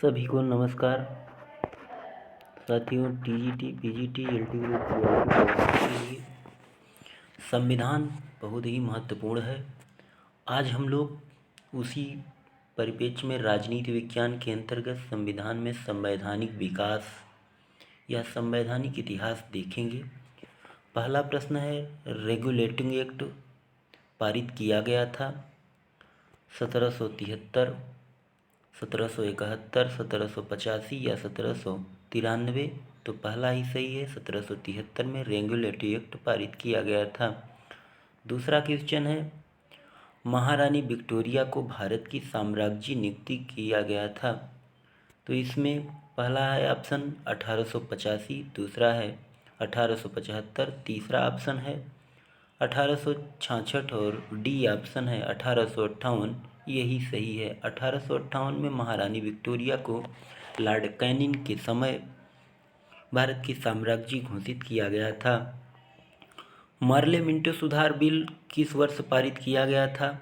सभी को नमस्कार। साथियों, टीजीटी, पीजीटी, एलटी ग्रुप के लिए संविधान बहुत ही महत्वपूर्ण है। आज हम लोग उसी परिप्रेक्ष्य में राजनीति विज्ञान के अंतर्गत संविधान में संवैधानिक विकास या संवैधानिक इतिहास देखेंगे। पहला प्रश्न है, रेगुलेटिंग एक्ट पारित किया गया था 1773, 1771, 1785 या 1793। तो पहला ही सही है, 1773 में रेगुलेटरी एक्ट पारित किया गया था। दूसरा क्वेश्चन है, महारानी विक्टोरिया को भारत की साम्राज्य नियुक्ति किया गया था। तो इसमें पहला है ऑप्शन 1885, दूसरा है 1875, तीसरा ऑप्शन है 1866 और डी ऑप्शन है 1858। यही सही है। 1858 में महारानी विक्टोरिया को लॉर्ड कैनिंग के समय भारत की साम्राज्य घोषित किया गया था। मार्ले मिंटो सुधार बिल किस वर्ष पारित किया गया था?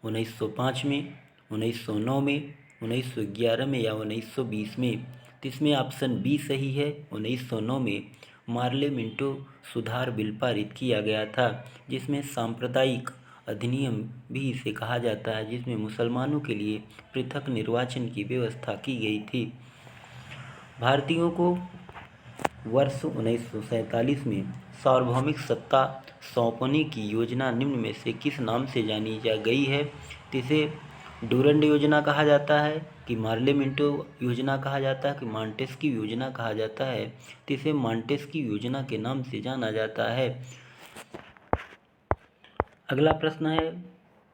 1905 में, 1909 में, 1911 में या 1920 में? तो इसमें ऑप्शन बी सही है। 1909 में मार्ले मिंटो सुधार बिल पारित किया गया था, जिसमें सांप्रदायिक अधिनियम भी इसे कहा जाता है, जिसमें मुसलमानों के लिए पृथक निर्वाचन की व्यवस्था की गई थी। भारतीयों को वर्ष 1947 में सार्वभौमिक सत्ता सौंपने की योजना निम्न में से किस नाम से जानी जा गई है? इसे डूरंड योजना कहा जाता है कि मार्ले मिंटो योजना कहा जाता है कि मॉन्टेस्क्यू योजना कहा जाता है? तो इसे मॉन्टेस्क्यू योजना के नाम से जाना जाता है। अगला प्रश्न है,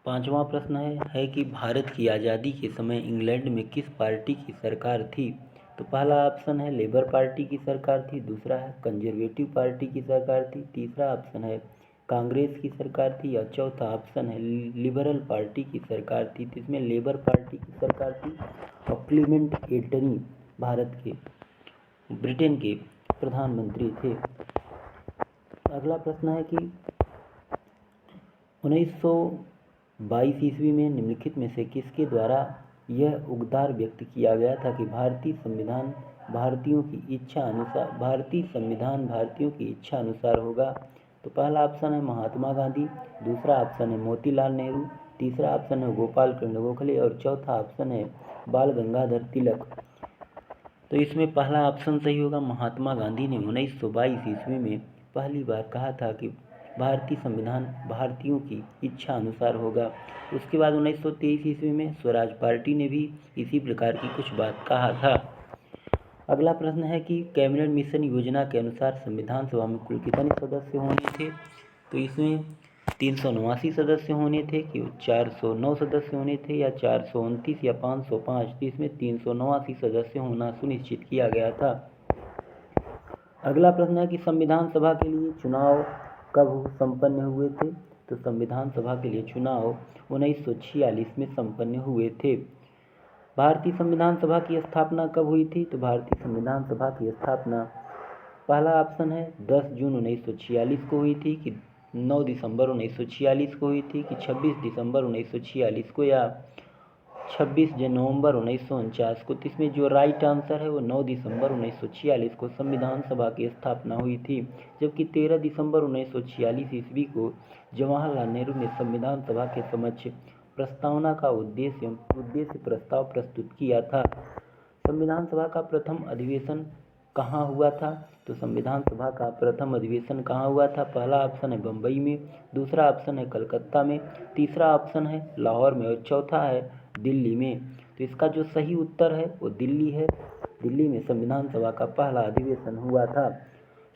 पांचवा प्रश्न है कि भारत की आज़ादी के समय इंग्लैंड में किस पार्टी की सरकार थी? तो पहला ऑप्शन है लेबर पार्टी की सरकार थी, दूसरा है कंजर्वेटिव पार्टी की सरकार थी, तीसरा ऑप्शन है कांग्रेस की सरकार थी, या चौथा ऑप्शन है लिबरल पार्टी की सरकार थी। तो इसमें लेबर पार्टी की सरकार थी और क्लीमेंट एटनी भारत के ब्रिटेन के प्रधानमंत्री थे। अगला प्रश्न है कि 1922 ईस्वी में निम्नलिखित में से किसके द्वारा यह उद्गार व्यक्त किया गया था कि भारतीय संविधान भारतीयों की इच्छा अनुसार होगा? तो पहला ऑप्शन है महात्मा गांधी, दूसरा ऑप्शन है मोतीलाल नेहरू, तीसरा ऑप्शन है गोपाल कृष्ण गोखले और चौथा ऑप्शन है बाल गंगाधर तिलक। तो इसमें पहला ऑप्शन सही होगा। महात्मा गांधी ने 1922 ईस्वी में पहली बार कहा था कि भारतीय संविधान भारतीयों की इच्छा अनुसार होगा। उसके बाद 1923 ईस्वी में स्वराज पार्टी ने भी इसी प्रकार की कुछ बात कहा था। अगला प्रश्न है कि कैबिनेट मिशन योजना के अनुसार संविधान सभा में कुल कितने सदस्य होने थे? तो इसमें 389 सदस्य होने थे कि 409 सदस्य होने थे या 429 या 505? तो इसमें 389 सदस्य होना सुनिश्चित किया गया था। अगला प्रश्न है कि संविधान सभा के लिए चुनाव कब संपन्न हुए थे? तो संविधान सभा के लिए चुनाव 1946 में संपन्न हुए थे। भारतीय संविधान सभा की स्थापना कब हुई थी? तो भारतीय संविधान सभा की स्थापना पहला ऑप्शन है 10 जून 1946 को हुई थी कि 9 दिसंबर 1946 को हुई थी कि 26 दिसंबर 1946 को या 26 नवंबर 1949 को? तो इसमें जो राइट आंसर है वो 9 दिसंबर 1946 को संविधान सभा की स्थापना हुई थी, जबकि 13 दिसंबर 1946 ईस्वी को जवाहरलाल नेहरू ने संविधान सभा के समक्ष प्रस्तावना का उद्देश्य प्रस्ताव प्रस्तुत किया था। संविधान सभा का प्रथम अधिवेशन कहाँ हुआ था? तो संविधान सभा का प्रथम अधिवेशन कहाँ हुआ था? पहला ऑप्शन है बम्बई में, दूसरा ऑप्शन है कलकत्ता में, तीसरा ऑप्शन है लाहौर में और चौथा है दिल्ली में। तो इसका जो सही उत्तर है वो दिल्ली है। दिल्ली में संविधान सभा का पहला अधिवेशन हुआ था।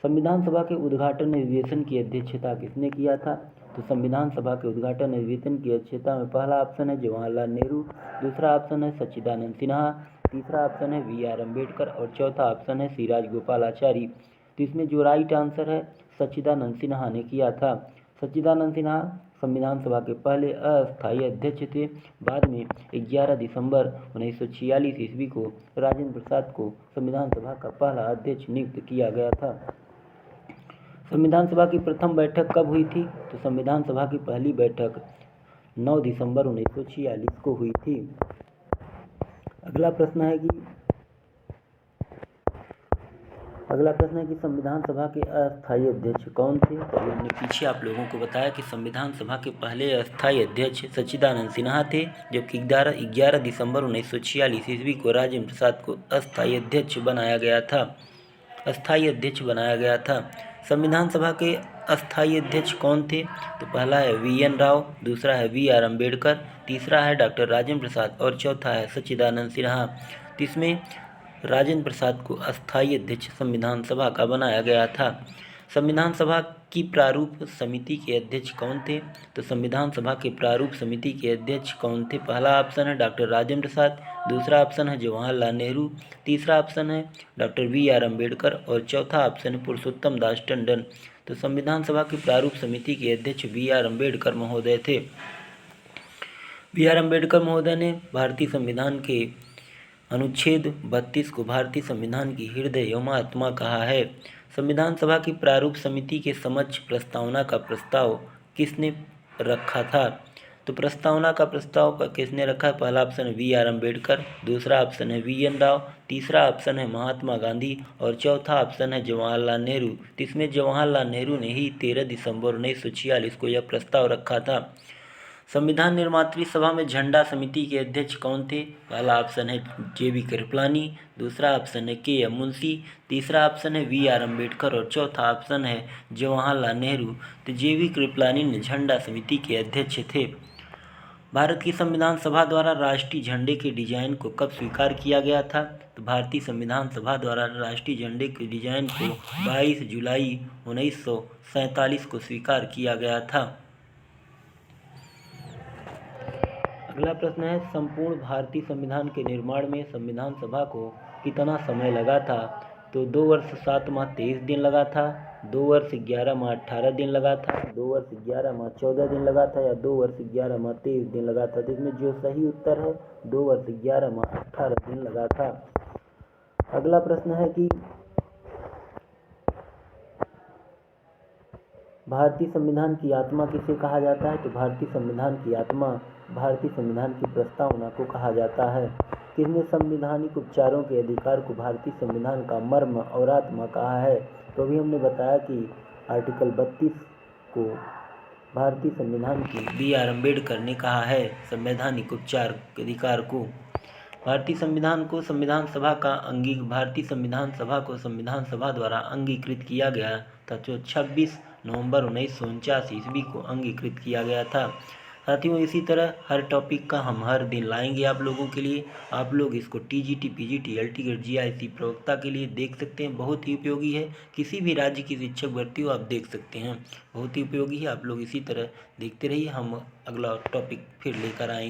संविधान सभा के उद्घाटन अधिवेशन की अध्यक्षता किसने किया था? तो संविधान सभा के उद्घाटन अधिवेशन की अध्यक्षता में पहला ऑप्शन है जवाहरलाल नेहरू, दूसरा ऑप्शन है सच्चिदानंद सिन्हा, तीसरा ऑप्शन है वी.आर. अम्बेडकर और चौथा ऑप्शन है सी राजगोपालाचारी। तो इसमें जो राइट आंसर है सच्चिदानंद सिन्हा ने किया था। सच्चिदानंद सिन्हा संविधान सभा के पहले अस्थायी अध्यक्ष थे। बाद में 11 दिसंबर 1946 ईस्वी को राजेंद्र प्रसाद को संविधान सभा का पहला अध्यक्ष नियुक्त किया गया था। संविधान सभा की प्रथम बैठक कब हुई थी? तो संविधान सभा की पहली बैठक 9 दिसंबर 1946 को हुई थी। अगला प्रश्न है कि अगला प्रश्न है कि संविधान सभा के अस्थायी अध्यक्ष कौन थे। तो अभी हमने पीछे आप लोगों को बताया कि संविधान सभा के पहले अस्थायी अध्यक्ष सच्चिदानंद सिन्हा थे, जबकि 11 दिसंबर 1946 ईस्वी को राजेंद्र प्रसाद को अस्थायी अध्यक्ष बनाया गया था। संविधान सभा के अस्थायी अध्यक्ष कौन थे। तो पहला है VN राव, दूसरा है VR अम्बेडकर, तीसरा है डॉक्टर राजेंद्र प्रसाद और चौथा है सच्चिदानंद सिन्हा। तो इसमें राजेंद्र प्रसाद को अस्थायी अध्यक्ष संविधान सभा का बनाया गया था। संविधान सभा की प्रारूप समिति के अध्यक्ष कौन थे। तो संविधान सभा के प्रारूप समिति के अध्यक्ष कौन थे। पहला ऑप्शन है डॉक्टर राजेंद्र प्रसाद, दूसरा ऑप्शन है जवाहरलाल नेहरू, तीसरा ऑप्शन है डॉक्टर VR अम्बेडकर और चौथा ऑप्शन है पुरुषोत्तम दास टंडन। तो संविधान सभा की प्रारूप समिति के अध्यक्ष VR अम्बेडकर महोदय थे। VR अम्बेडकर महोदय ने भारतीय संविधान के अनुच्छेद 32 को भारतीय संविधान की हृदय एवं आत्मा कहा है। संविधान सभा की प्रारूप समिति के समक्ष प्रस्तावना का प्रस्ताव किसने रखा था। तो प्रस्तावना का प्रस्ताव किसने रखा है। पहला ऑप्शन है VR अम्बेडकर, दूसरा ऑप्शन है VN राव, तीसरा ऑप्शन है महात्मा गांधी और चौथा ऑप्शन है जवाहरलाल नेहरू। तो इसमें जवाहरलाल नेहरू ने ही 13 दिसंबर 1946 को यह प्रस्ताव रखा था। संविधान निर्मात्री सभा में झंडा समिति के अध्यक्ष कौन थे। पहला ऑप्शन है JB कृपलानी, दूसरा ऑप्शन है KM मुंशी, तीसरा ऑप्शन है VR अम्बेडकर और चौथा ऑप्शन है जवाहरलाल नेहरू। तो JB कृपलानी ने झंडा समिति के अध्यक्ष थे। भारत की संविधान सभा द्वारा राष्ट्रीय झंडे के डिजाइन को कब स्वीकार किया गया था। तो भारतीय संविधान सभा द्वारा राष्ट्रीय झंडे के डिजाइन को 22 जुलाई 1947 को स्वीकार किया गया था। अगला प्रश्न है संपूर्ण भारतीय संविधान के निर्माण में संविधान सभा को कितना समय लगा था। तो 2 वर्ष 7 माह 23 दिन लगा था, 2 वर्ष 11 माह 18 दिन लगा था, 2 वर्ष 11 माह 14 दिन लगा था या 2 वर्ष 11 माह 23 दिन लगा था। तो इसमें जो सही उत्तर है 2 वर्ष 11 माह 18 दिन लगा था। अगला प्रश्न है कि भारतीय संविधान की आत्मा किसे कहा जाता है। तो भारतीय संविधान की आत्मा भारतीय संविधान की प्रस्तावना को कहा जाता है। किसने संवैधानिक उपचारों के अधिकार को भारतीय संविधान का मर्म और आत्मा कहा है। तो अभी हमने बताया कि आर्टिकल 32 को भारतीय संविधान की BR अम्बेडकर ने कहा है संवैधानिक उपचार के अधिकार को। भारतीय संविधान को संविधान सभा द्वारा अंगीकृत किया गया था। जो 26 नवंबर 1949 ईस्वी को अंगीकृत किया गया था। साथियों इसी तरह हर टॉपिक का हम हर दिन लाएंगे आप लोगों के लिए। आप लोग इसको TGT, PGT, LTGT, GIC प्रवक्ता के लिए देख सकते हैं, बहुत ही उपयोगी है। किसी भी राज्य की शिक्षक भर्ती हो आप देख सकते हैं, बहुत ही उपयोगी है। आप लोग इसी तरह देखते रहिए, हम अगला टॉपिक फिर लेकर आएंगे।